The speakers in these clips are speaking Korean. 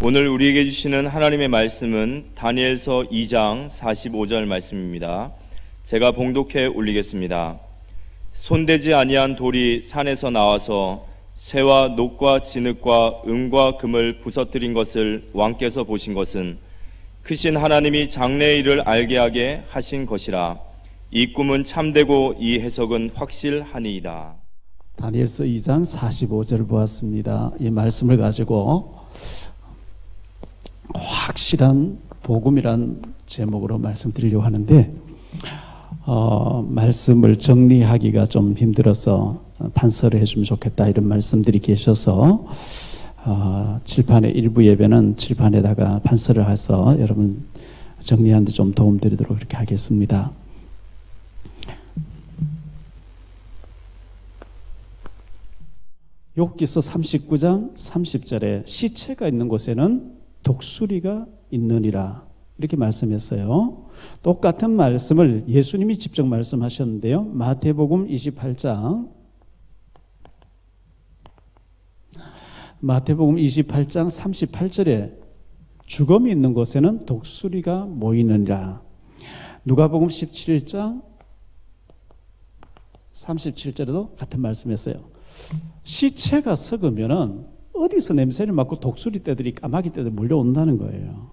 오늘 우리에게 주시는 하나님의 말씀은 다니엘서 2장 45절 말씀입니다. 제가 봉독해 올리겠습니다. 손대지 아니한 돌이 산에서 나와서 쇠와 녹과 진흙과 은과 금을 부서뜨린 것을 왕께서 보신 것은 크신 하나님이 장래의 일을 알게 하게 하신 것이라. 이 꿈은 참되고 이 해석은 확실하니이다. 다니엘서 2장 45절을 보았습니다. 이 말씀을 가지고 확실한 복음이란 제목으로 말씀드리려고 하는데 말씀을 정리하기가 좀 힘들어서 판서를 해주면 좋겠다 이런 말씀들이 계셔서 칠판의 일부 예배는 칠판에다가 판서를 해서 여러분 정리하는 데 좀 도움드리도록 그렇게 하겠습니다. 욥기서 39장 30절에 시체가 있는 곳에는 독수리가 있느니라 이렇게 말씀했어요. 똑같은 말씀을 예수님이 직접 말씀하셨는데요. 마태복음 28장 38장 38절에 죽음이 있는 곳에는 독수리가 모이느니라. 누가복음 17장 37절에도 같은 말씀했어요. 시체가 썩으면은 어디서 냄새를 맡고 독수리 떼들이 까마귀 떼들이 몰려온다는 거예요.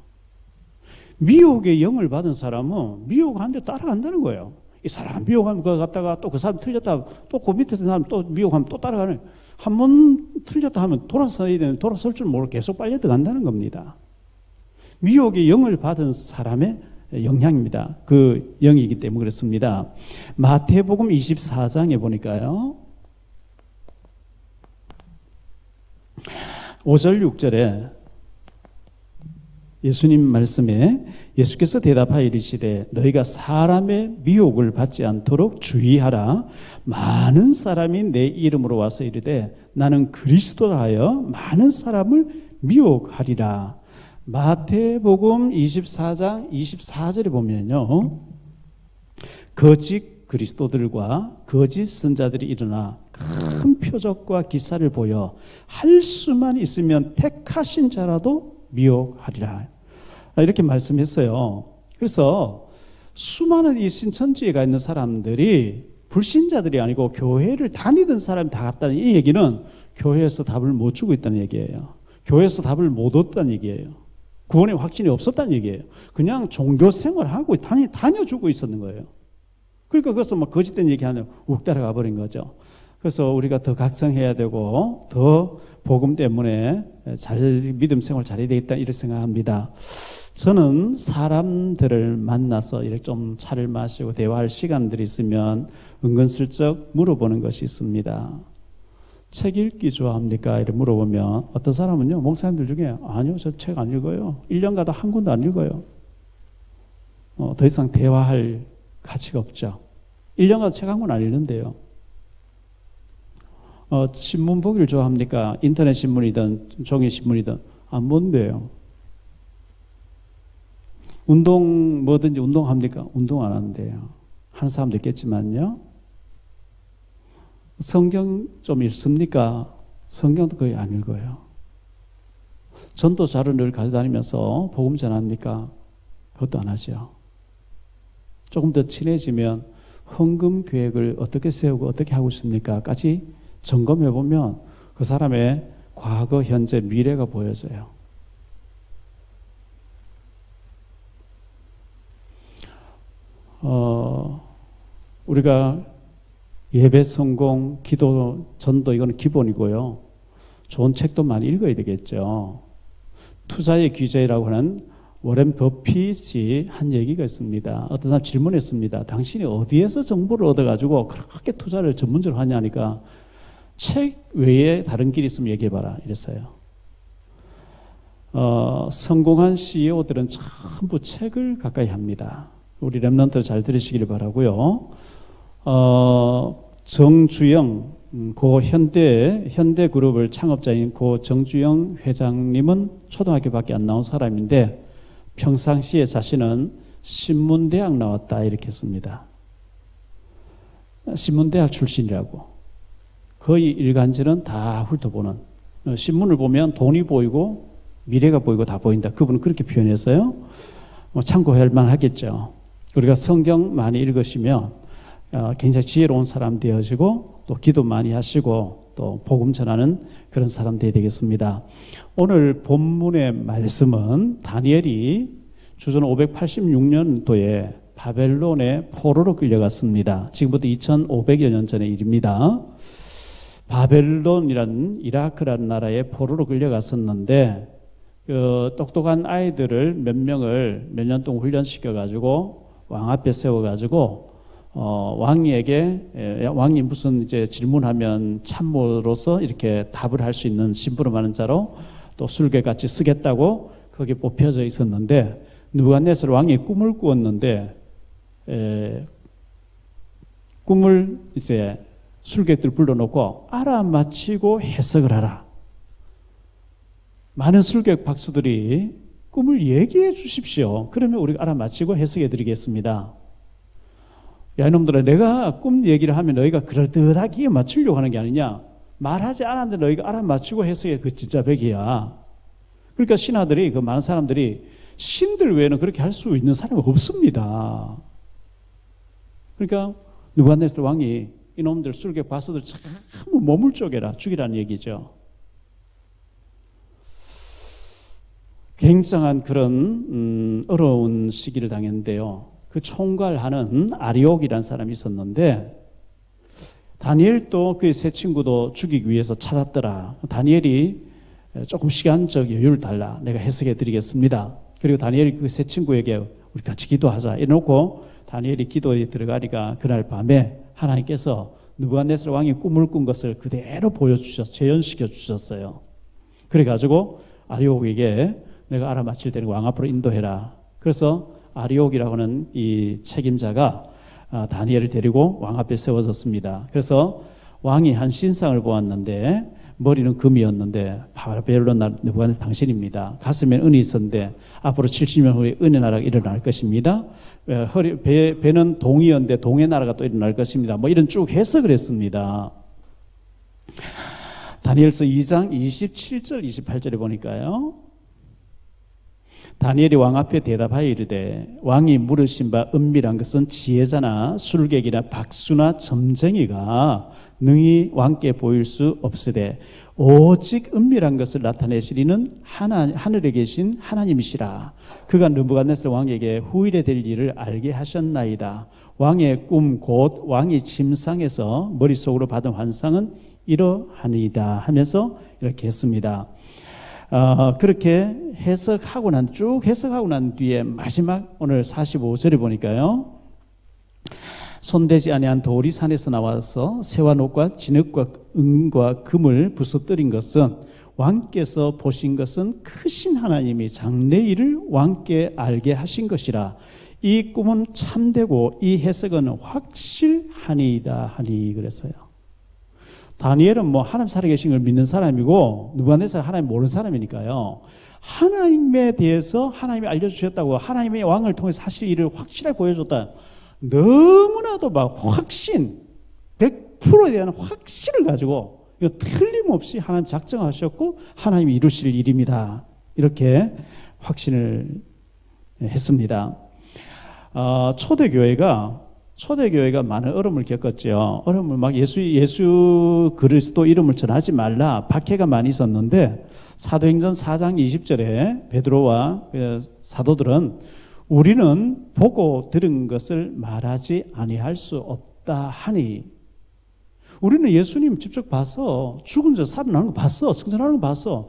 미혹의 영을 받은 사람은 미혹하는데 따라간다는 거예요. 이 사람 미혹하면 그거 갔다가 또 그 사람 틀렸다 또 그 밑에서 사람 또 미혹하면 또 따라가는. 한 번 틀렸다 하면 돌아서야 되는 돌아설 줄 모르고 계속 빨려 들어간다는 겁니다. 미혹의 영을 받은 사람의 영향입니다. 그 영이기 때문에 그렇습니다. 마태복음 24장에 보니까요. 5절 6절에 예수님 말씀에 예수께서 대답하여 이르시되 너희가 사람의 미혹을 받지 않도록 주의하라. 많은 사람이 내 이름으로 와서 이르되 나는 그리스도라 하여 많은 사람을 미혹하리라. 마태복음 24장 24절에 보면요. 거짓 그리스도들과 거짓 선자들이 일어나 큰 표적과 기사를 보여 할 수만 있으면 택하신 자라도 미혹하리라 이렇게 말씀했어요. 그래서 수많은 이 신천지에 있는 사람들이 불신자들이 아니고 교회를 다니던 사람이 다 갔다는 이 얘기는 교회에서 답을 못 주고 있다는 얘기예요. 교회에서 답을 못 얻었다는 얘기예요. 구원의 확신이 없었다는 얘기예요. 그냥 종교 생활하고 다녀주고 있었는 거예요. 그러니까 그것을 막 거짓된 얘기하는 욱 따라가 버린 거죠. 그래서 우리가 더 각성해야 되고 더 복음 때문에 믿음 생활 잘해야 되겠다 이렇게 생각합니다. 저는 사람들을 만나서 이렇게 좀 차를 마시고 대화할 시간들이 있으면 은근슬쩍 물어보는 것이 있습니다. 책 읽기 좋아합니까? 이렇게 물어보면 어떤 사람은요, 목사님들 중에 아니요, 저 책 안 읽어요. 1년 가도 한 권도 안 읽어요. 더 이상 대화할 가치가 없죠. 1년 가도 책 한 권 안 읽는데요. 신문 보기를 좋아합니까? 인터넷 신문이든 종이 신문이든 안 본대요. 뭐든지 운동합니까? 운동 안 한대요. 하는 사람도 있겠지만요. 성경 좀 읽습니까? 성경도 거의 안 읽어요. 전도 자료를 가져다니면서 복음 전합니까? 그것도 안 하죠. 조금 더 친해지면 헌금 계획을 어떻게 세우고 어떻게 하고 있습니까? 까지 점검해보면 그 사람의 과거, 현재, 미래가 보여져요. 우리가 예배 성공, 기도, 전도 이거는 기본이고요. 좋은 책도 많이 읽어야 되겠죠. 투자의 귀재라고 하는 워렌 버핏이 한 얘기가 있습니다. 어떤 사람 질문했습니다. 당신이 어디에서 정보를 얻어가지고 그렇게 투자를 전문적으로 하냐니까 책 외에 다른 길이 있으면 얘기해봐라 이랬어요. 성공한 CEO들은 전부 책을 가까이 합니다. 우리 렘넌트 잘 들으시길 바라고요. 정주영 고 현대그룹을 창업자인 고 정주영 회장님은 초등학교밖에 안 나온 사람인데 평상시에 자신은 신문대학 나왔다 이렇게 했습니다. 신문대학 출신이라고. 거의 일간지는 다 훑어보는. 신문을 보면 돈이 보이고 미래가 보이고 다 보인다. 그분은 그렇게 표현했어요. 참고할 만하겠죠. 우리가 성경 많이 읽으시면 굉장히 지혜로운 사람 되어지고 또 기도 많이 하시고 또 복음 전하는 그런 사람 되겠습니다. 오늘 본문의 말씀은 다니엘이 주전 586년도에 바벨론의 포로로 끌려갔습니다. 지금부터 2500여 년 전의 일입니다. 바벨론이라는 이라크라는 나라에 포로로 끌려갔었는데 그 똑똑한 아이들을 몇 명을 몇 년 동안 훈련시켜 가지고 왕 앞에 세워 가지고 왕이 무슨 이제 질문하면 참모로서 이렇게 답을 할 수 있는 심부름하는 자로 또 술객같이 쓰겠다고 거기에 뽑혀져 있었는데 느부갓네살 왕이 꿈을 꾸었는데 꿈을 이제 술객들 불러놓고 알아맞히고 해석을 하라. 많은 술객 박수들이 꿈을 얘기해 주십시오. 그러면 우리가 알아맞히고 해석해 드리겠습니다. 야 이놈들아, 내가 꿈 얘기를 하면 너희가 그럴듯하게 맞추려고 하는 게 아니냐. 말하지 않았는데 너희가 알아맞히고 해석해. 그 진짜 백이야. 그러니까 신하들이, 그 많은 사람들이 신들 외에는 그렇게 할 수 있는 사람이 없습니다. 그러니까 느부갓네살 왕이 이놈들 술객 바수들 전부 몸을 쪼개라, 죽이라는 얘기죠. 굉장한 그런 어려운 시기를 당했는데요. 그 총괄하는 아리옥이라는 사람이 있었는데 다니엘도 그의 세 친구도 죽이기 위해서 찾았더라. 다니엘이 조금 시간적 여유를 달라. 내가 해석해 드리겠습니다. 그리고 다니엘이 그 세 친구에게 우리 같이 기도하자 이래놓고 다니엘이 기도에 들어가니까 그날 밤에 하나님께서 느부갓네살 왕이 꿈을 꾼 것을 그대로 보여주셔서 재현시켜 주셨어요. 그래가지고 아리옥에게 내가 알아맞힐 때는 왕 앞으로 인도해라. 그래서 아리옥이라고 하는 이 책임자가 다니엘을 데리고 왕 앞에 세워졌습니다. 그래서 왕이 한 신상을 보았는데 머리는 금이었는데 바벨론 느부갓네살 당신입니다. 가슴에 은이 있었는데 앞으로 70년 후에 은의 나라가 일어날 것입니다. 배는 동이었는데 동의 나라가 또 일어날 것입니다. 뭐 이런 쭉 해석을 했습니다. 다니엘서 2장 27절 28절에 보니까요. 다니엘이 왕 앞에 대답하여 이르되 왕이 물으신 바 은밀한 것은 지혜자나 술객이나 박수나 점쟁이가 능히 왕께 보일 수 없으되 오직 은밀한 것을 나타내시리는 하늘에 계신 하나님이시라. 그가 느부갓네살 왕에게 후일에 될 일을 알게 하셨나이다. 왕의 꿈 곧 왕이 침상에서 머릿속으로 받은 환상은 이러하니이다 하면서 이렇게 했습니다. 그렇게 쭉 해석하고 난 뒤에 마지막 오늘 45절에 보니까요. 손대지 아니한 돌이 산에서 나와서 새와 녹과 진흙과 은과 금을 부서뜨린 것은 왕께서 보신 것은 크신 하나님이 장래일을 왕께 알게 하신 것이라. 이 꿈은 참되고 이 해석은 확실하니이다 하니 그랬어요. 다니엘은 뭐 하나님 살아계신 걸 믿는 사람이고 느부갓네살 하나님 모르는 사람이니까요. 하나님에 대해서 하나님이 알려주셨다고 하나님의 왕을 통해서 하실 일을 확실하게 보여줬다. 너무나도 막 확신 100%에 대한 확신을 가지고 이거 틀림없이 하나님 작정하셨고 하나님이 이루실 일입니다. 이렇게 확신을 했습니다. 초대교회가 많은 어려움을 겪었죠. 어려움을 막 예수 그리스도 이름을 전하지 말라 박해가 많이 있었는데 사도행전 4장 20절에 베드로와 사도들은 우리는 보고 들은 것을 말하지 아니할 수 없다 하니 우리는 예수님 직접 봐서 죽은 자 살아나는 거 봤어. 승천하는 거 봤어.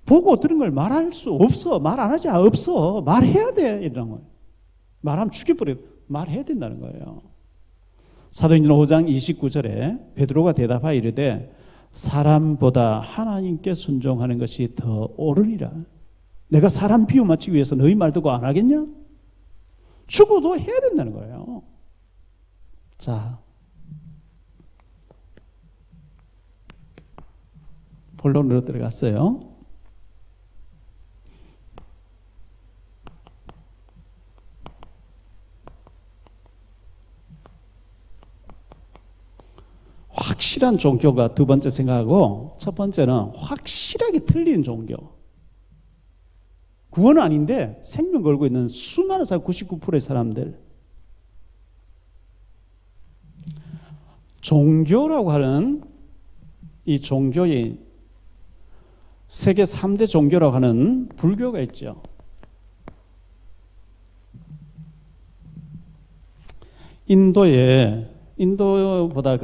보고 들은 걸 말할 수 없어. 말 안 하지 없어. 말해야 돼. 이런 거예요. 말하면 죽여버려. 말해야 된다는 거예요. 사도행전 5장 29절에 베드로가 대답하여 이르되 사람보다 하나님께 순종하는 것이 더 옳으니라. 내가 사람 비유 맞추기 위해서 너희 말 듣고 안 하겠냐? 죽어도 해야 된다는 거예요. 자, 본론으로 들어갔어요. 확실한 종교가 두 번째 생각하고 첫 번째는 확실하게 틀린 종교. 구원은 아닌데 생명 걸고 있는 수많은 사람, 99%의 사람들. 종교라고 하는 이 종교의 세계 3대 종교라고 하는 불교가 있죠. 인도보다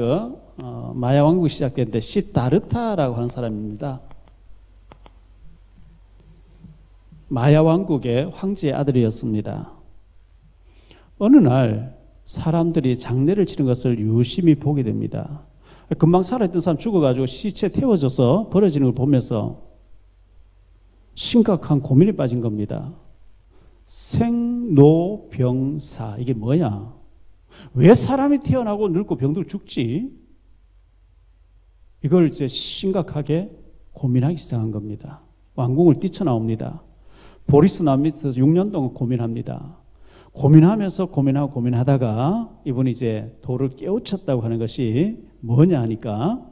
마야 왕국이 시작됐는데 시다르타라고 하는 사람입니다. 마야 왕국의 황제의 아들이었습니다. 어느 날 사람들이 장례를 치는 것을 유심히 보게 됩니다. 금방 살아있던 사람 죽어가지고 시체 태워져서 버려지는 걸 보면서 심각한 고민에 빠진 겁니다. 생로병사, 이게 뭐야? 왜 사람이 태어나고 늙고 병들고 죽지? 이걸 이제 심각하게 고민하기 시작한 겁니다. 왕궁을 뛰쳐나옵니다. 보리스 남밑에서 6년 동안 고민합니다. 고민하다가 이분이 이제 도를 깨우쳤다고 하는 것이 뭐냐 하니까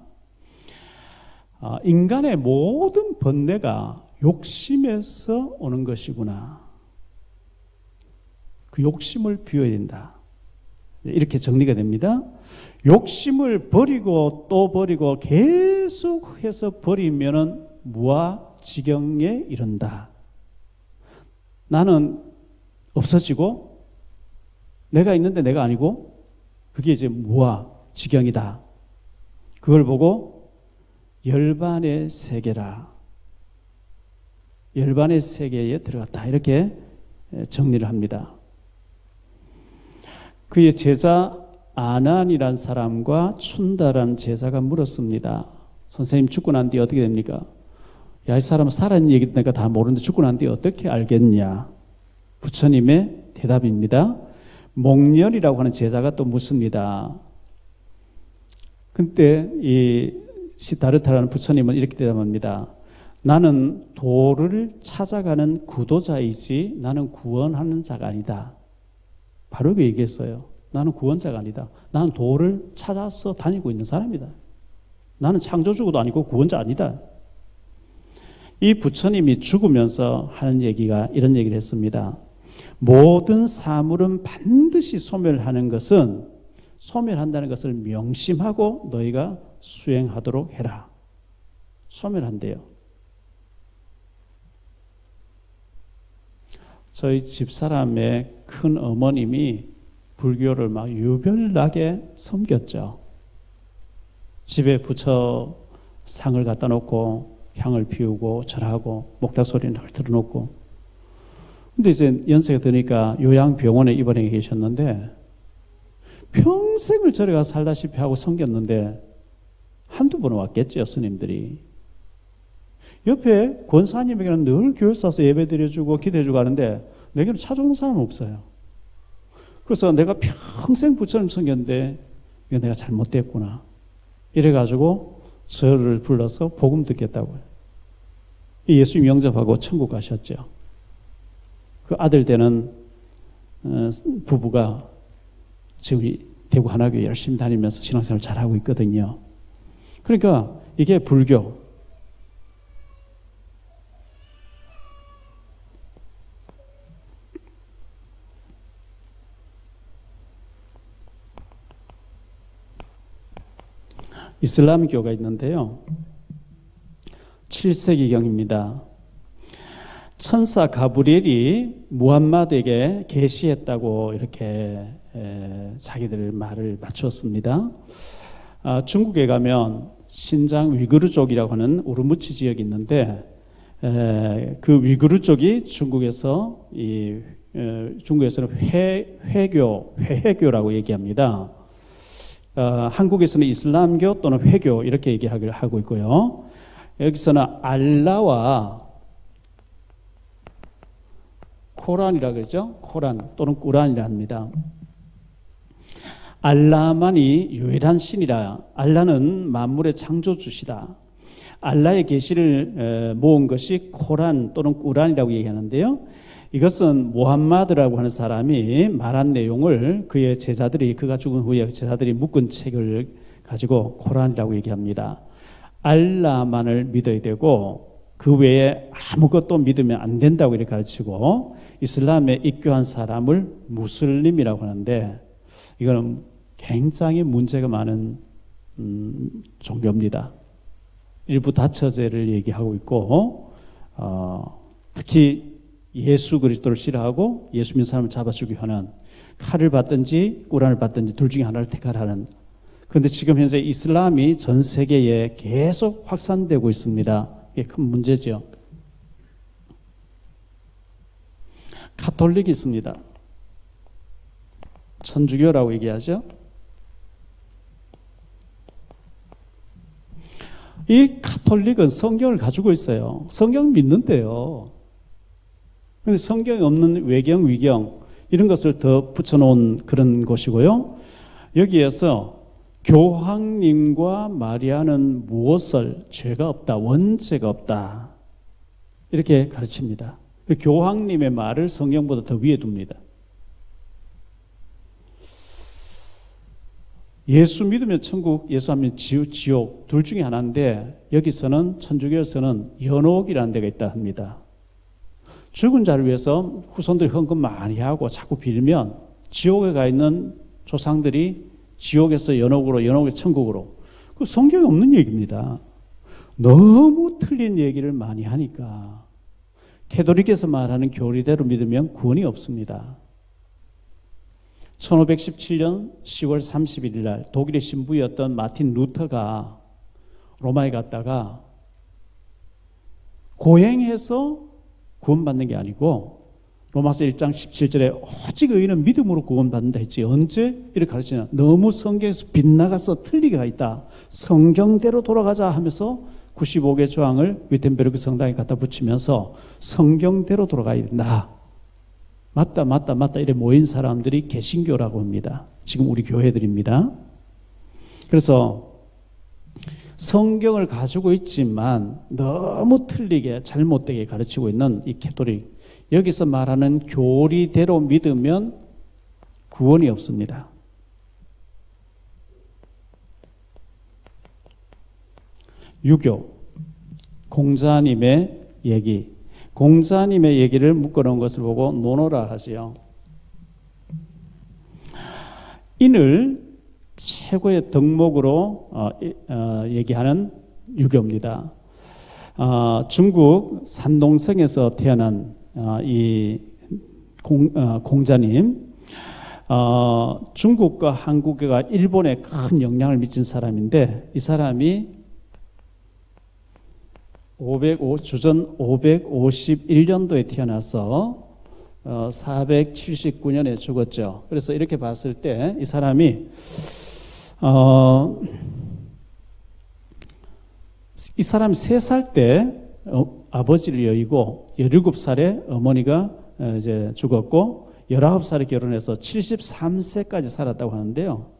인간의 모든 번뇌가 욕심에서 오는 것이구나. 그 욕심을 비워야 된다. 이렇게 정리가 됩니다. 욕심을 버리고 또 버리고 계속해서 버리면은 무아지경에 이른다. 나는 없어지고 내가 있는데 내가 아니고 그게 이제 무아지경이다. 그걸 보고 열반의 세계라. 열반의 세계에 들어갔다. 이렇게 정리를 합니다. 그의 제자 아난이란 사람과 춘다란 제자가 물었습니다. 선생님, 죽고 난 뒤에 어떻게 됩니까? 야, 이 사람은 살아있는 얘기 내가 다 모르는데 죽고 난 뒤에 어떻게 알겠냐? 부처님의 대답입니다. 목련이라고 하는 제자가 또 묻습니다. 그때 이 시다르타라는 부처님은 이렇게 대답합니다. 나는 도를 찾아가는 구도자이지 나는 구원하는 자가 아니다. 바로 그 얘기했어요. 나는 구원자가 아니다. 나는 도를 찾아서 다니고 있는 사람이다. 나는 창조주도 아니고 구원자 아니다. 이 부처님이 죽으면서 하는 얘기가 이런 얘기를 했습니다. 모든 사물은 반드시 소멸하는 것은 소멸한다는 것을 명심하고 너희가 수행하도록 해라. 소멸한대요. 저희 집사람의 큰 어머님이 불교를 막 유별나게 섬겼죠. 집에 부처 상을 갖다 놓고 향을 피우고 절하고 목탁 소리를 늘 들어놓고. 근데 이제 연세가 드니까 요양병원에 입원해 계셨는데 평생을 절에 가서 살다시피 하고 섬겼는데 한두 번은 왔겠죠, 스님들이. 옆에 권사님에게는 늘 교회 사서 예배 드려주고 기도해주고 하는데 내게는 찾아오는 사람은 없어요. 그래서 내가 평생 부처님 섬겼는데 이거 내가 잘못됐구나. 이래가지고 저를 불러서 복음 듣겠다고요. 예수님 영접하고 천국 가셨죠. 그 아들 되는 부부가 지금 대구 하나교회 열심히 다니면서 신앙생활 잘하고 있거든요. 그러니까 이게 불교. 이슬람교가 있는데요. 7세기경입니다. 천사 가브리엘이 무함마드에게 계시했다고 이렇게 자기들 말을 맞추었습니다. 중국에 가면 신장 위구르족이라고 하는 우르무치 지역이 있는데 그 위구르 쪽이 중국에서는 회해교라고 얘기합니다. 한국에서는 이슬람교 또는 회교 이렇게 얘기하고 있고요. 여기서는 알라와 코란이라 그러죠. 코란 또는 꾸란이라 합니다. 알라만이 유일한 신이라. 알라는 만물의 창조주시다. 알라의 계시를 모은 것이 코란 또는 꾸란이라고 얘기하는데요. 이것은 무함마드라고 하는 사람이 말한 내용을 그의 제자들이, 그가 죽은 후에 제자들이 묶은 책을 가지고 코란이라고 얘기합니다. 알라만을 믿어야 되고 그 외에 아무것도 믿으면 안 된다고 이렇게 가르치고 이슬람에 입교한 사람을 무슬림이라고 하는데 이거는 굉장히 문제가 많은 종교입니다. 일부 다처제를 얘기하고 있고 특히 예수 그리스도를 싫어하고 예수 믿는 사람을 잡아 죽이려 하는 칼을 받든지 꾸란을 받든지 둘 중에 하나를 택하라는. 그런데 지금 현재 이슬람이 전 세계에 계속 확산되고 있습니다. 이게 큰 문제죠. 가톨릭이 있습니다. 천주교라고 얘기하죠. 이 가톨릭은 성경을 가지고 있어요. 성경 믿는데요. 그런데 성경이 없는 외경, 위경 이런 것을 더 붙여놓은 그런 곳이고요. 여기에서 교황님과 마리아는 무엇을 죄가 없다, 원죄가 없다 이렇게 가르칩니다. 교황님의 말을 성경보다 더 위에 둡니다. 예수 믿으면 천국, 예수 안 믿으면 지옥 둘 중에 하나인데 여기서는 천주교에서는 연옥이라는 데가 있다 합니다. 죽은 자를 위해서 후손들이 헌금 많이 하고 자꾸 빌면 지옥에 가 있는 조상들이 지옥에서 연옥으로, 연옥에서 천국으로. 그 성경에 없는 얘기입니다. 너무 틀린 얘기를 많이 하니까 캐톨릭에서 말하는 교리대로 믿으면 구원이 없습니다. 1517년 10월 31일 날 독일의 신부였던 마틴 루터가 로마에 갔다가 고행해서 구원받는 게 아니고 로마서 1장 17절에 오직 의인은 믿음으로 구원받는다 했지. 언제 이렇게 가르치냐. 너무 성경에서 빗나가서 틀리게 가 있다. 성경대로 돌아가자 하면서 95개 조항을 위텐베르크 성당에 갖다 붙이면서 성경대로 돌아가야 된다. 맞다 이래 모인 사람들이 개신교라고 합니다. 지금 우리 교회들입니다. 그래서 성경을 가지고 있지만 너무 틀리게 잘못되게 가르치고 있는 이 캐톨릭, 여기서 말하는 교리대로 믿으면 구원이 없습니다. 유교, 공자님의 얘기, 공자님의 얘기를 묶어놓은 것을 보고 논어라 하지요. 인을 최고의 덕목으로 얘기하는 유교입니다. 중국 산동성에서 태어난 이 공자님, 중국과 한국과 일본에 큰 영향을 미친 사람인데 이 사람이 주전 551년도에 태어나서 479년에 죽었죠. 그래서 이렇게 봤을 때 이 사람이 이 사람이 3살 때 아버지를 여의고 17살에 어머니가 이제 죽었고 19살에 결혼해서 73세까지 살았다고 하는데요.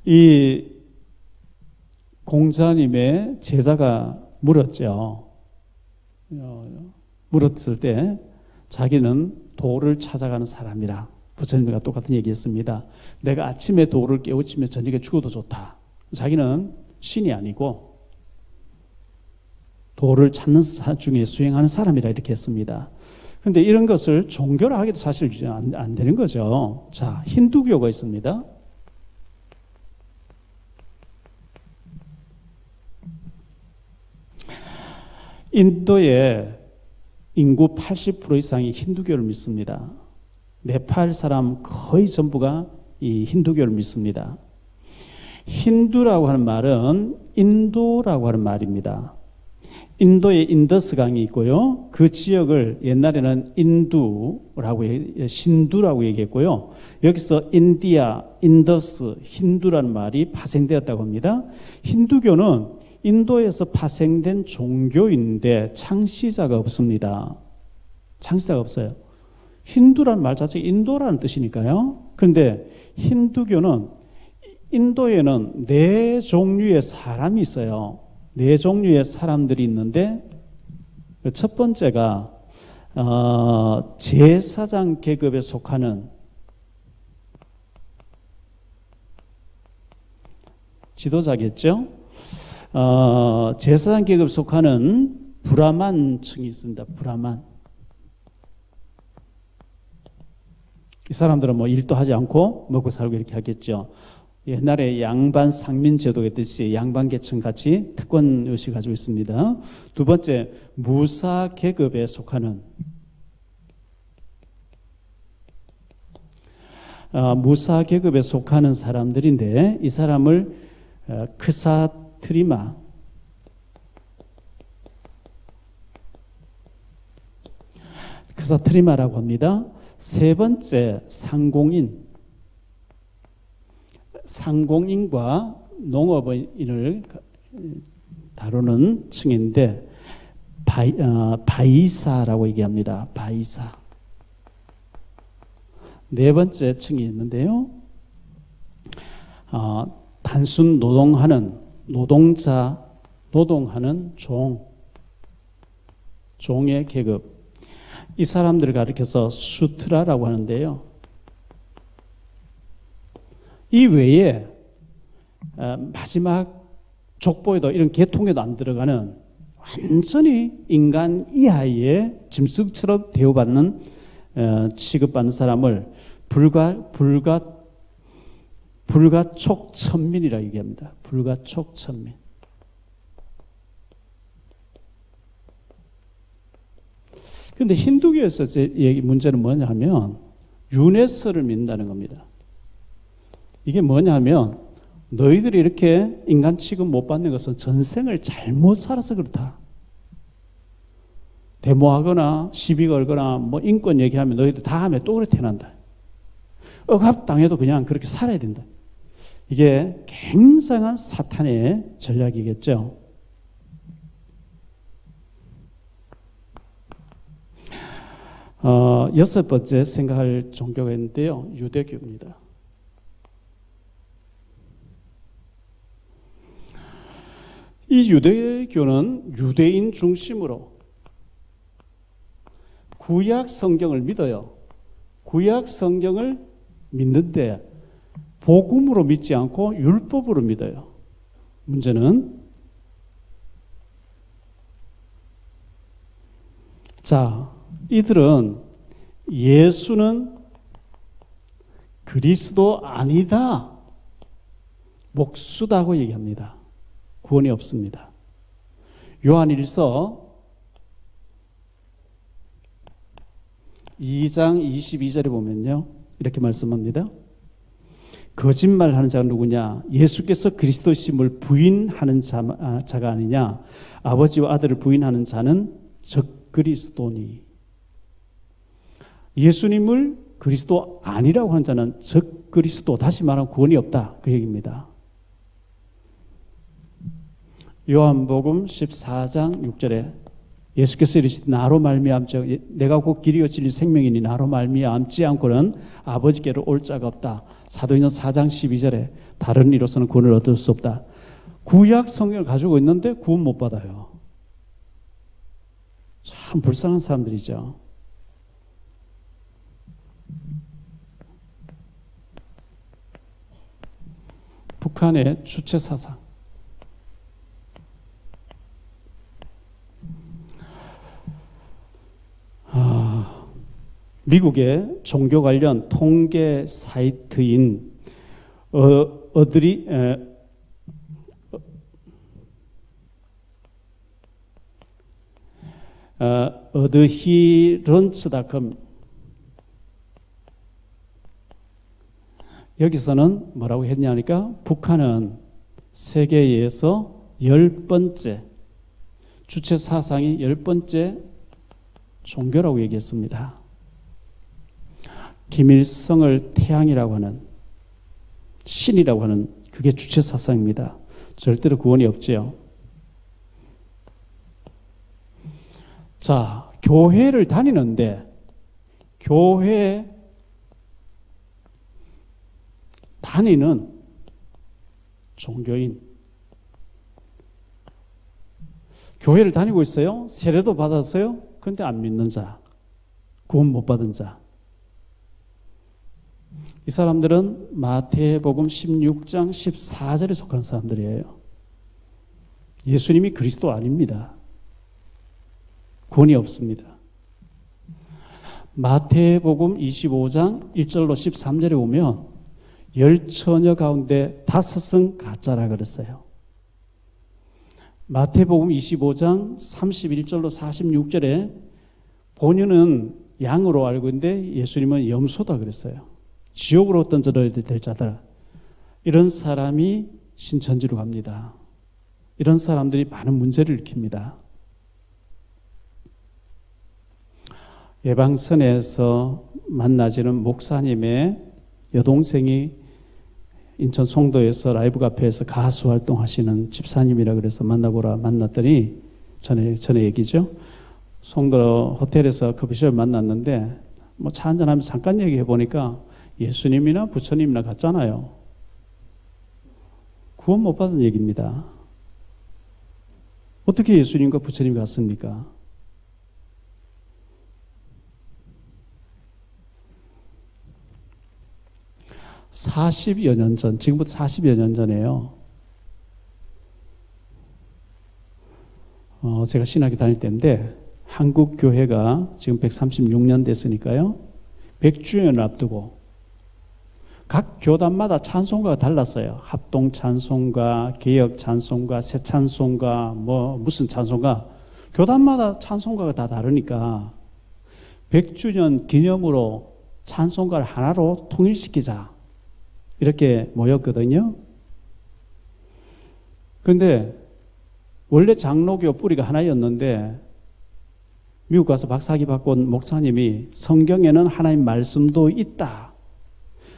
이 공자님의 제자가 물었죠. 물었을 때 자기는 도를 찾아가는 사람이라 부처님과 똑같은 얘기했습니다. 내가 아침에 도를 깨우치면 저녁에 죽어도 좋다. 자기는 신이 아니고 도를 찾는 중에 수행하는 사람이라 이렇게 했습니다. 그런데 이런 것을 종교로 하기도 사실 안 되는 거죠. 자, 힌두교가 있습니다. 인도의 인구 80% 이상이 힌두교를 믿습니다. 네팔 사람 거의 전부가 이 힌두교를 믿습니다. 힌두라고 하는 말은 인도라고 하는 말입니다. 인도에 인더스 강이 있고요. 그 지역을 옛날에는 인두라고 신두라고 얘기했고요. 여기서 인디아, 인더스, 힌두라는 말이 파생되었다고 합니다. 힌두교는 인도에서 파생된 종교인데 창시자가 없습니다. 창시자가 없어요. 힌두라는 말 자체가 인도라는 뜻이니까요. 그런데 힌두교는 인도에는 4종류의 사람이 있어요. 4종류의 사람들이 있는데 첫 번째가 제사장 계급에 속하는 지도자겠죠. 제사장 계급 속하는 브라만 층이 있습니다. 브라만. 이 사람들은 뭐 일도 하지 않고 먹고 살고 이렇게 하겠죠. 옛날에 양반 상민 제도가 있듯이 양반 계층 같이 특권 의식을 가지고 있습니다. 두 번째, 무사 계급에 속하는 무사 계급에 속하는 사람들인데 이 사람을 크사트리마라고 합니다. 세 번째, 상공인과 농업인을 다루는 층인데 바이사라고 얘기합니다. 바이사. 네 번째 층이 있는데요. 단순 노동하는 노동자, 노동하는 종의 계급. 이 사람들을 가리켜서 수트라라고 하는데요. 이 외에 마지막 족보에도 이런 계통에도 안 들어가는 완전히 인간 이하의 짐승처럼 대우받는 취급받는 사람을 불가촉천민이라고 얘기합니다. 불가촉천민. 그런데 힌두교에서 문제는 뭐냐 하면 유네스를 믿는다는 겁니다. 이게 뭐냐 하면 너희들이 이렇게 인간 취급 못 받는 것은 전생을 잘못 살아서 그렇다. 데모하거나 시비 걸거나 뭐 인권 얘기하면 너희들 다음에 또 그렇게 태어난다. 억압당해도 그냥 그렇게 살아야 된다. 이게 굉장한 사탄의 전략이겠죠. 여섯 번째 생각할 종교가 있는데요. 유대교입니다. 이 유대교는 유대인 중심으로 구약 성경을 믿어요. 구약 성경을 믿는데 복음으로 믿지 않고 율법으로 믿어요. 문제는 이들은 예수는 그리스도 아니다. 목수다고 얘기합니다. 구원이 없습니다. 요한일서 2장 22절에 보면요. 이렇게 말씀합니다. 거짓말하는 자가 누구냐? 예수께서 그리스도심을 부인하는 자가 아니냐? 아버지와 아들을 부인하는 자는 적그리스도니. 예수님을 그리스도 아니라고 하는 자는 적그리스도, 다시 말하면 구원이 없다. 그 얘기입니다. 요한복음 14장 6절에 예수께서 이르시되 나로 말미암지 내가 곧 길이요 진리 생명이니 나로 말미암지 않고는 아버지께로 올 자가 없다. 사도행전 4장 12절에 다른 이로서는 구원을 얻을 수 없다. 구약 성경을 가지고 있는데 구원 못 받아요. 참 불쌍한 사람들이죠. 북한의 주체 사상. 미국의 종교 관련 통계 사이트인 어드히런츠닷컴 여기서는 뭐라고 했냐니까 북한은 세계에서 10번째 주체 사상이 10번째 종교라고 얘기했습니다. 김일성을 태양이라고 하는 신이라고 하는 그게 주체 사상입니다. 절대로 구원이 없지요. 교회를 다니는데 교회 다니는 종교인 교회를 다니고 있어요. 세례도 받았어요. 그런데 안 믿는 자, 구원 못 받은 자. 이 사람들은 마태복음 16장 14절에 속한 사람들이에요. 예수님이 그리스도 아닙니다. 구원이 없습니다. 마태복음 25장 1절로 13절에 보면 열처녀 가운데 5은 가짜라 그랬어요. 마태복음 25장 31절로 46절에 본인은 양으로 알고 있는데 예수님은 염소다 그랬어요. 지옥으로 던져야 될 자들. 이런 사람이 신천지로 갑니다. 이런 사람들이 많은 문제를 일으킵니다. 예방선에서 만나지는 목사님의 여동생이 인천 송도에서 라이브 카페에서 가수 활동하시는 집사님이라 그래서 만났더니 전에 얘기죠. 송도 호텔에서 커피숍을 만났는데 뭐 차 한잔하면서 잠깐 얘기해 보니까 예수님이나 부처님이나 같잖아요. 구원 못 받은 얘기입니다. 어떻게 예수님과 부처님 같습니까? (40여 년 전) 지금부터 40여 년 전에요. 제가 신학교 다닐 때인데 한국 교회가 지금 136년 됐으니까요. 100주년을 앞두고 각 교단마다 찬송가가 달랐어요. 합동 찬송가, 개혁 찬송가, 새 찬송가, 무슨 찬송가. 교단마다 찬송가가 다 다르니까 100주년 기념으로 찬송가를 하나로 통일시키자. 이렇게 모였거든요. 그런데 원래 장로교 뿌리가 하나였는데 미국 가서 박사학위 받고 온 목사님이 성경에는 하나님 말씀도 있다.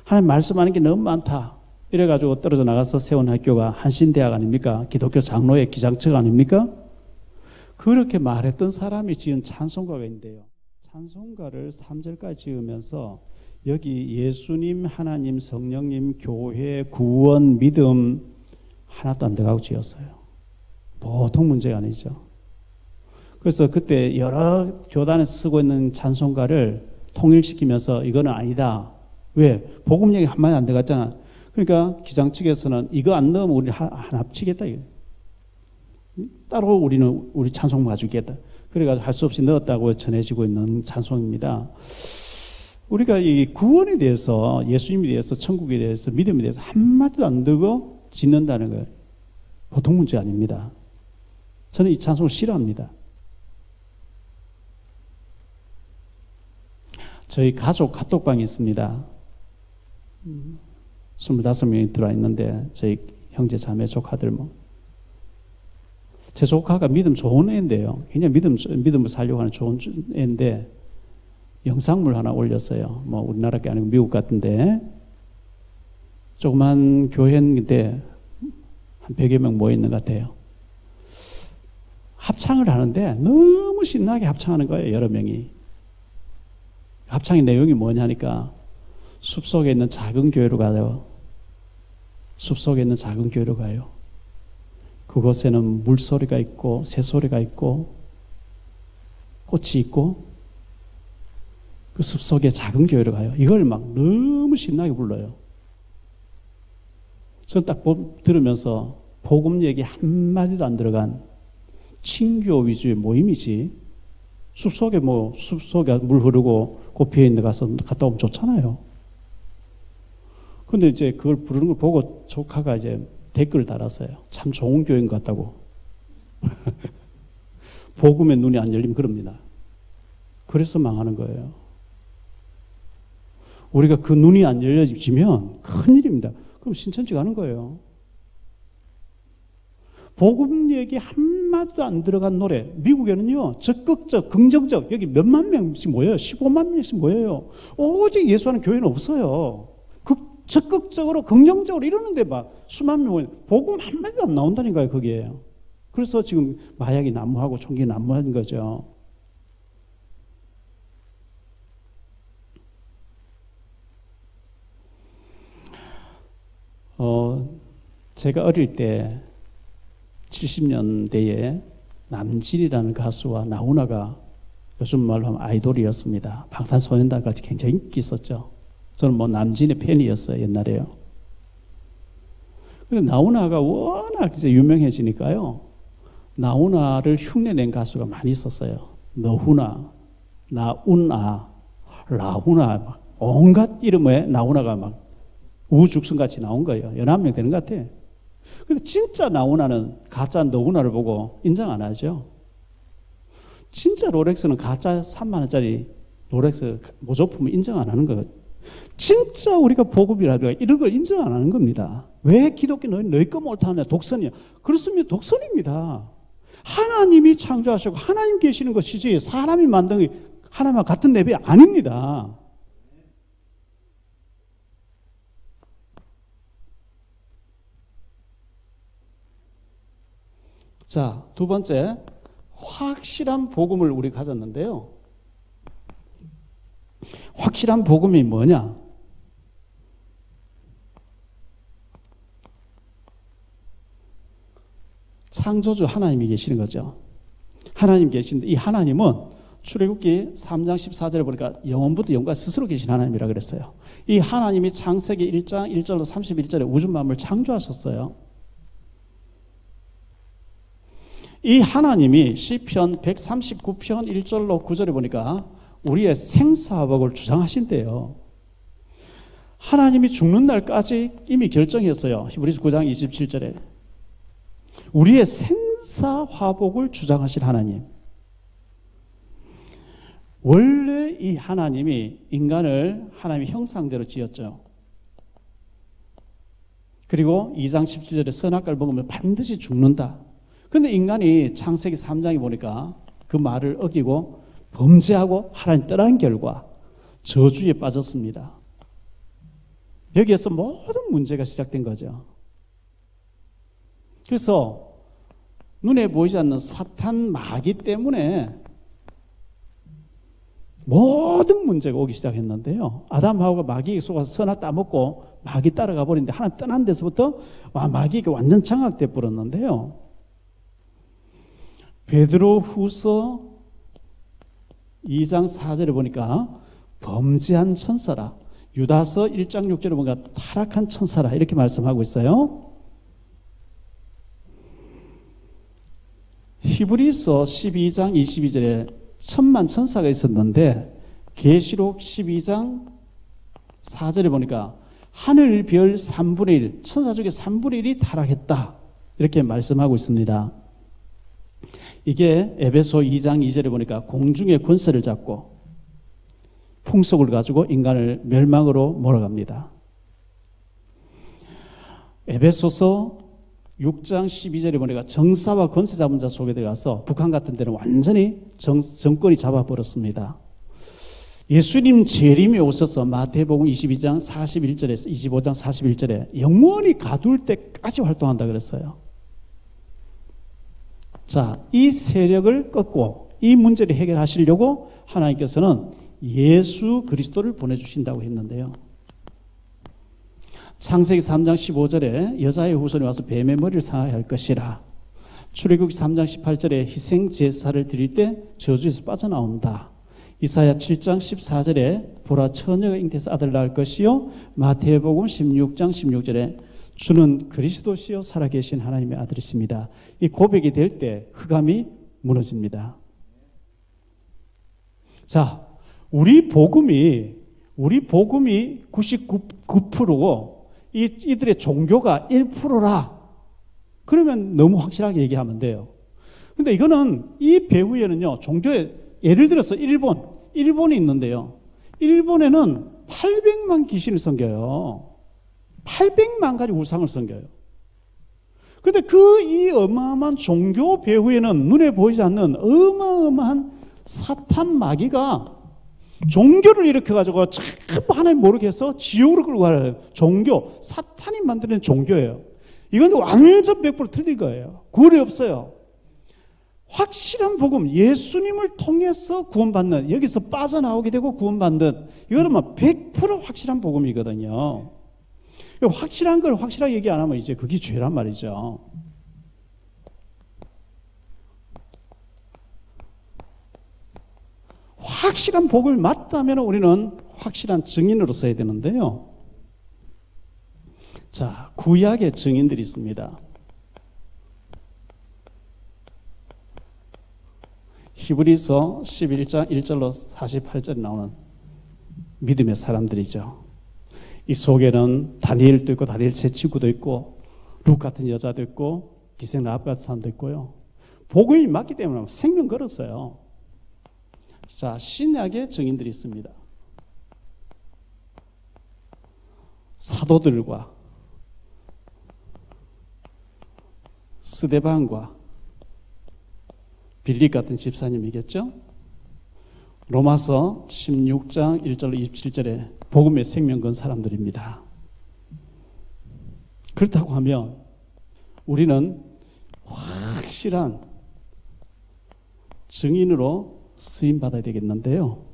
하나님 말씀하는 게 너무 많다. 이래가지고 떨어져 나가서 세운 학교가 한신대학 아닙니까? 기독교 장로의 기장처가 아닙니까? 그렇게 말했던 사람이 지은 찬송가가 있는데요. 찬송가를 3절까지 지으면서 여기 예수님, 하나님, 성령님, 교회, 구원, 믿음 하나도 안 들어가고 지었어요. 보통 문제가 아니죠. 그래서 그때 여러 교단에서 쓰고 있는 찬송가를 통일시키면서 이거는 아니다. 왜? 복음 얘기 한마디 안 들어갔잖아. 그러니까 기장 측에서는 이거 안 넣으면 우리 하나 합치겠다. 따로 우리 찬송 봐주겠다. 그래가지고 할 수 없이 넣었다고 전해지고 있는 찬송입니다. 우리가 이 구원에 대해서, 예수님에 대해서, 천국에 대해서, 믿음에 대해서 한마디도 안 들고 짓는다는 거예요. 보통 문제 아닙니다. 저는 이 찬송을 싫어합니다. 저희 가족 카톡방이 있습니다. 25명이 들어와 있는데 저희 형제 자매 조카들 제 조카가 믿음 좋은 애인데요. 굉장히 믿음을 살려고 하는 좋은 애인데 영상물 하나 올렸어요. 우리나라 게 아니고 미국 같은데 조그만 교회인데 한 100여 명 모여 있는 것 같아요. 합창을 하는데 너무 신나게 합창하는 거예요. 여러 명이. 합창의 내용이 뭐냐니까 숲속에 있는 작은 교회로 가요. 숲속에 있는 작은 교회로 가요. 그곳에는 물소리가 있고 새소리가 있고 꽃이 있고 그 숲속에 작은 교회로 가요. 이걸 막 너무 신나게 불러요. 저는 딱 들으면서 복음 얘기 한마디도 안 들어간 친교 위주의 모임이지 숲속에 물 흐르고 꽃 피어 있는 데 가서 갔다 오면 좋잖아요. 근데 이제 그걸 부르는 걸 보고 조카가 이제 댓글을 달았어요. 참 좋은 교회인 것 같다고. 복음의 눈이 안 열리면 그럽니다. 그래서 망하는 거예요. 우리가 그 눈이 안 열려지면 큰일입니다. 그럼 신천지 가는 거예요. 복음 얘기 한마디도 안 들어간 노래. 미국에는요, 적극적, 긍정적, 여기 몇만 명씩 모여요. 15만 명씩 모여요. 오직 예수하는 교회는 없어요. 적극적으로, 긍정적으로 이러는데 막 수만 명 모여요. 복음 한마디도 안 나온다니까요, 거기에. 그래서 지금 마약이 난무하고 총기 난무하는 거죠. 제가 어릴 때 70년대에 남진이라는 가수와 나훈아가 요즘 말로 하면 아이돌이었습니다. 방탄소년단까지 굉장히 인기 있었죠. 저는 뭐 남진의 팬이었어요, 옛날에요. 근데 나훈아가 워낙 이제 유명해지니까요. 나훈아를 흉내낸 가수가 많이 있었어요. 너훈아, 나훈아, 라훈아, 막 온갖 이름에 나훈아가 막 우후죽순같이 나온 거예요. 11명 되는 것 같아. 근데 진짜 나훈아는 가짜 너훈아를 보고 인정 안 하죠. 진짜 롤렉스는 가짜 3만 원짜리 롤렉스 모조품을 인정 안 하는 거예요. 진짜 우리가 복음이라든가 이런 걸 인정 안 하는 겁니다. 왜 기독교는 너희 거 못하냐? 독선이야. 그렇습니다. 독선입니다. 하나님이 창조하시고 하나님 계시는 것이지 사람이 만든 게 하나님과 같은 레벨이 아닙니다. 자, 두 번째, 확실한 복음을 우리 가졌는데요. 확실한 복음이 뭐냐? 창조주 하나님이 계시는 거죠. 하나님 계신데 이 하나님은 출애굽기 3장 14절에 보니까 영원부터 영원까지 스스로 계신 하나님이라 그랬어요. 이 하나님이 창세기 1장 1절로 31절에 우주 만물을 창조하셨어요. 이 하나님이 시편 139편 1절로 9절에 보니까 우리의 생사화복을 주장하신대요. 하나님이 죽는 날까지 이미 결정했어요. 히브리서 9장 27절에 우리의 생사화복을 주장하신 하나님. 원래 이 하나님이 인간을 하나님의 형상대로 지었죠. 그리고 2장 17절에 선악과를 먹으면 반드시 죽는다. 그런데 인간이 창세기 3장에 보니까 그 말을 어기고 범죄하고 하나님 떠난 결과 저주에 빠졌습니다. 여기에서 모든 문제가 시작된 거죠. 그래서 눈에 보이지 않는 사탄 마귀 때문에 모든 문제가 오기 시작했는데요. 아담하고가 마귀에게 속아서 선악 따먹고 마귀 따라가 버리는데 하나 떠난 데서부터 마귀가 완전 장악돼 버렸는데요. 베드로 후서 2장 4절에 보니까 범죄한 천사라, 유다서 1장 6절에 보니까 타락한 천사라 이렇게 말씀하고 있어요. 히브리서 12장 22절에 천만 천사가 있었는데 계시록 12장 4절에 보니까 하늘 별 3분의 1, 천사 중에 3분의 1이 타락했다 이렇게 말씀하고 있습니다. 이게 에베소 2장 2절에 보니까 공중의 권세를 잡고 풍속을 가지고 인간을 멸망으로 몰아갑니다. 에베소서 6장 12절에 보니까 정사와 권세 잡은 자 속에 들어가서 북한 같은 데는 완전히 정권이 잡아버렸습니다. 예수님 재림이 오셔서 마태복음 22장 41절에서 25장 41절에 영원히 가둘 때까지 활동한다 그랬어요. 자, 이 세력을 꺾고 이 문제를 해결하시려고 하나님께서는 예수 그리스도를 보내주신다고 했는데요. 창세기 3장 15절에 여자의 후손이 와서 뱀의 머리를 상하게 할 것이라. 출애굽기 3장 18절에 희생 제사를 드릴 때 저주에서 빠져나온다. 이사야 7장 14절에 보라 처녀가 잉태해서 아들을 낳을 것이요. 마태복음 16장 16절에 주는 그리스도시요 살아계신 하나님의 아들이십니다. 이 고백이 될 때 흑암이 무너집니다. 자, 우리 복음이 99%고 이들의 종교가 1%라. 그러면 너무 확실하게 얘기하면 돼요. 근데 이거는 이 배후에는요, 종교에 예를 들어서 일본이 있는데요. 일본에는 800만 귀신을 섬겨요. 800만 가지 우상을 섬겨요. 근데 이 어마어마한 종교 배후에는 눈에 보이지 않는 어마어마한 사탄 마귀가 종교를 일으켜가지고 전부 하나님 모르게 해서 지옥으로 끌고 가요. 종교, 사탄이 만드는 종교예요. 이건 완전 100% 틀린 거예요. 구원이 없어요. 확실한 복음, 예수님을 통해서 구원받는, 여기서 빠져나오게 되고 구원받는, 이거는 100% 확실한 복음이거든요. 확실한 걸 확실하게 얘기 안 하면 이제 그게 죄란 말이죠. 확실한 복음이 맞다면 우리는 확실한 증인으로 서야 되는데요. 자, 구약의 증인들이 있습니다. 히브리서 11장 1절로 48절에 나오는 믿음의 사람들이죠. 이 속에는 다니엘도 있고 다니엘 제 친구도 있고 룩 같은 여자도 있고 기생 라합 같은 사람도 있고요. 복음이 맞기 때문에 생명 걸었어요. 자, 신약의 증인들이 있습니다. 사도들과 스데반과 빌립 같은 집사님이겠죠. 로마서 16장 1절로 27절에 복음의 생명 건 사람들입니다. 그렇다고 하면 우리는 확실한 증인으로 쓰임받아야 되겠는데요.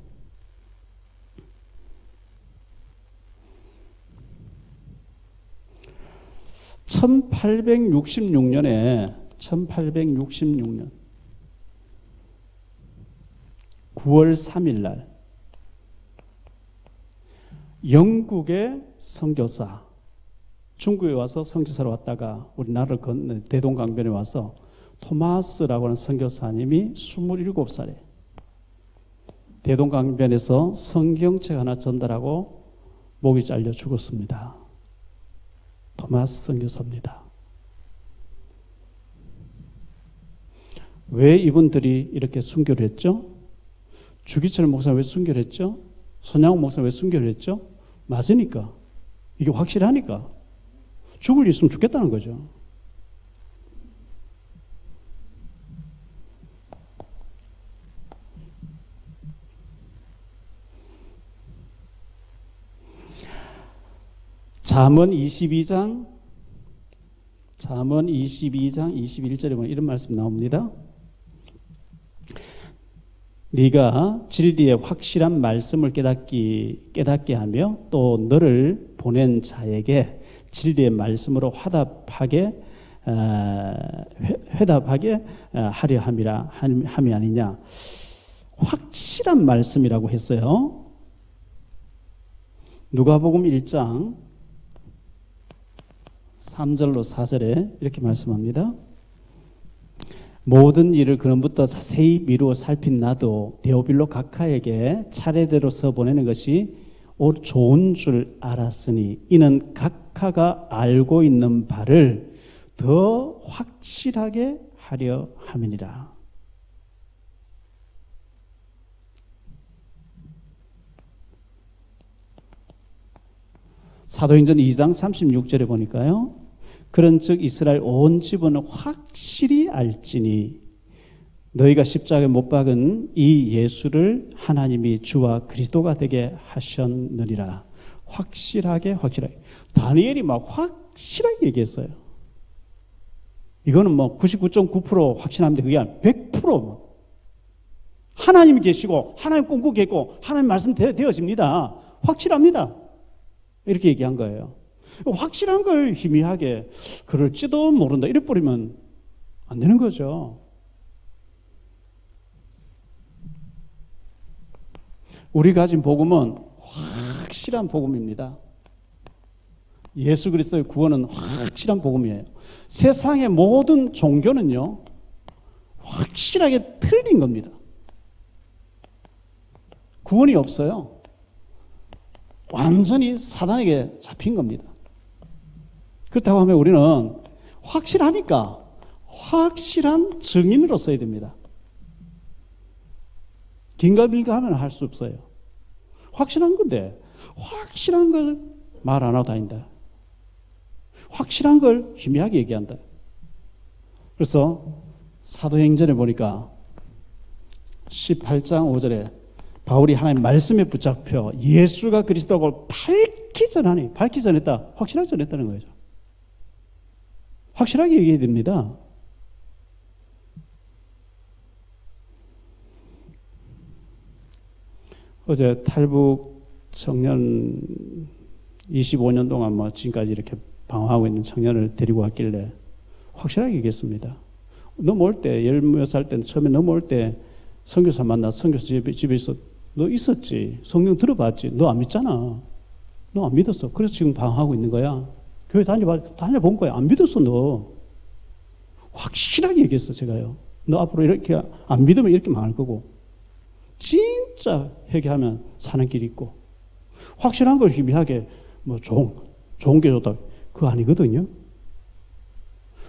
(1866년에) 1866년 9월 3일 날 영국의 선교사, 중국에 와서 선교사로 왔다가 우리나라를 건너 대동강변에 와서 토마스라고 하는 선교사님이 27살에 대동강변에서 성경책 하나 전달하고 목이 잘려 죽었습니다. 토마스 선교사입니다. 왜 이분들이 이렇게 순교를 했죠? 주기철 목사 왜 순교를 했죠? 손양호 목사 왜 순교를 했죠? 맞으니까. 이게 확실하니까. 죽을 일 있으면 죽겠다는 거죠. 잠언 22장 21절에 보면 이런 말씀 나옵니다. 네가 진리의 확실한 말씀을 깨닫게 하며 또 너를 보낸 자에게 진리의 말씀으로 화답하게 하려 함이 아니냐. 확실한 말씀이라고 했어요. 누가복음 1장 3절로 4절에 이렇게 말씀합니다. 모든 일을 그놈부터 자세히 미루어 살핀 나도 데오빌로 각하에게 차례대로 써보내는 것이 옳 좋은 줄 알았으니 이는 각하가 알고 있는 바를 더 확실하게 하려 함이니라. 사도행전 2장 36절에 보니까요. 그런즉 이스라엘 온 집은 확실히 알지니 너희가 십자가에 못 박은 이 예수를 하나님이 주와 그리스도가 되게 하셨느니라. 확실하게. 다니엘이 막 확실하게 얘기했어요. 이거는 뭐 99.9% 확신합니다. 그게 아니라 100% 하나님이 계시고 하나님 꿈꾸고 계시고 하나님 말씀 되어집니다. 확실합니다. 이렇게 얘기한 거예요. 확실한 걸 희미하게 그럴지도 모른다 이래 버리면 안 되는 거죠. 우리 가진 복음은 확실한 복음입니다. 예수 그리스도의 구원은 확실한 복음이에요. 세상의 모든 종교는요 확실하게 틀린 겁니다. 구원이 없어요. 완전히 사단에게 잡힌 겁니다. 그렇다고 하면 우리는 확실하니까 확실한 증인으로 써야 됩니다. 긴가민가 하면 할 수 없어요. 확실한 건데 확실한 걸 말 안 하고 다닌다. 확실한 걸 희미하게 얘기한다. 그래서 사도행전에 보니까 18장 5절에 바울이 하나님 말씀에 붙잡혀 예수가 그리스도고 밝기 전했다. 확실하게 전했다는 거죠. 확실하게 얘기해야 됩니다. 어제 탈북 청년 25년 동안 뭐 지금까지 이렇게 방황하고 있는 청년을 데리고 왔길래 확실하게 얘기했습니다. 넘어올 때 10몇 살 때 처음에 넘어올 때 선교사 만나 선교사 집에서 너 있었지. 성경 들어봤지. 너 안 믿잖아. 너 안 믿었어. 그래서 지금 방황하고 있는 거야. 교회 다녀본 거야. 안 믿었어, 너. 확실하게 얘기했어, 제가요. 너 앞으로 이렇게 안 믿으면 이렇게 망할 거고. 진짜 회개하면 사는 길이 있고. 확실한 걸 희미하게 뭐 좋은 게 좋다. 그거 아니거든요.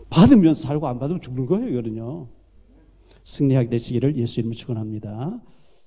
받으면 살고 안 받으면 죽는 거예요, 이거는요. 승리하게 되시기를 예수 이름으로 축원합니다.